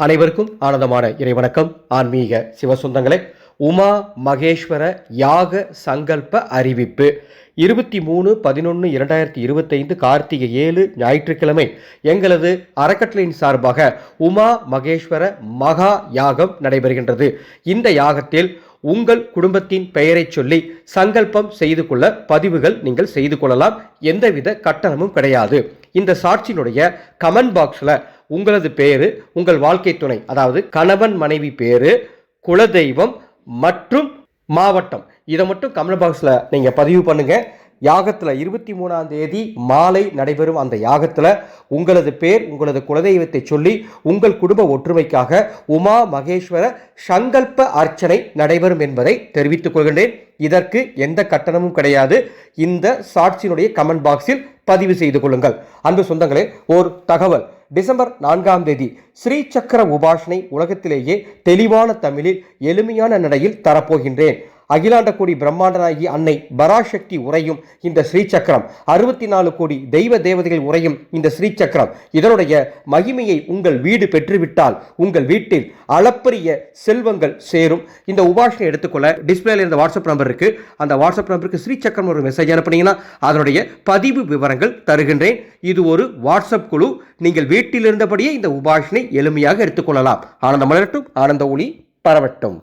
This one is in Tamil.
அனைவருக்கும் ஆனந்தமான இறைவணக்கம். ஆன்மீக சிவசொந்தங்களே, உமா மகேஸ்வர யாக சங்கல்ப அறிவிப்பு 23/11/2025 கார்த்திகை 7 ஞாயிற்றுக்கிழமை எங்களது அறக்கட்டளையின் சார்பாக உமா மகேஸ்வர மகா யாகம் நடைபெறுகின்றது. இந்த யாகத்தில் உங்கள் குடும்பத்தின் பெயரை சொல்லி சங்கல்பம் செய்து கொள்ள பதிவுகள் நீங்கள் செய்து கொள்ளலாம். எந்தவித கட்டணமும் கிடையாது. இந்த சாட்சியினுடைய கமெண்ட் பாக்ஸில் உங்களது பேரு, உங்கள் வாழ்க்கை துணை, அதாவது கணவன் மனைவி பேரு, குலதெய்வம் மற்றும் மாவட்டம், இதை மட்டும் கமெண்ட் பாக்ஸில் நீங்கள் பதிவு பண்ணுங்க. யாகத்தில் 23ஆம் தேதி மாலை நடைபெறும் அந்த யாகத்தில் உங்களது பேர், உங்களது குலதெய்வத்தை சொல்லி உங்கள் குடும்ப ஒற்றுமைக்காக உமா மகேஸ்வர சங்கல்ப அர்ச்சனை நடைபெறும் என்பதை தெரிவித்துக் கொள்கின்றேன். இதற்கு எந்த கட்டணமும் கிடையாது. இந்த சாட்சியினுடைய கமெண்ட் பாக்ஸில் பதிவு செய்து கொள்ளுங்கள். அன்பு சொந்தங்களே, ஒரு தகவல். டிசம்பர் 4ஆம் தேதி ஸ்ரீ சக்கர உபாசனை உலகத்திலேயே தெளிவான தமிழில் எளிமையான நடையில் தரப்போகின்றேன். அகிலாண்ட கோடி பிரம்மாண்டனாகி அன்னை பராசக்தி உரையும் இந்த ஸ்ரீசக்கரம், 64 கோடி தெய்வ தேவதைகள் உரையும் இந்த ஸ்ரீசக்கரம், இதனுடைய மகிமையை உங்கள் வீடு பெற்றுவிட்டால் உங்கள் வீட்டில் அளப்பரிய செல்வங்கள் சேரும். இந்த உபாசனை எடுத்துக்கொள்ள டிஸ்பிளேல இந்த வாட்ஸ்அப் நம்பர் இருக்கு. அந்த வாட்ஸ்அப் நம்பருக்கு ஸ்ரீசக்கரம் ஒரு மெசேஜ் அனுப்புனீங்கன்னா அதனுடைய பதிவு விவரங்கள் தருகின்றேன். இது ஒரு வாட்ஸ்அப் குழு. நீங்கள் வீட்டில் இருந்தபடியே இந்த உபாசனை எளிமையாக எடுத்துக்கொள்ளலாம். ஆனந்த மலரட்டும், ஆனந்த ஒளி பரவட்டும்.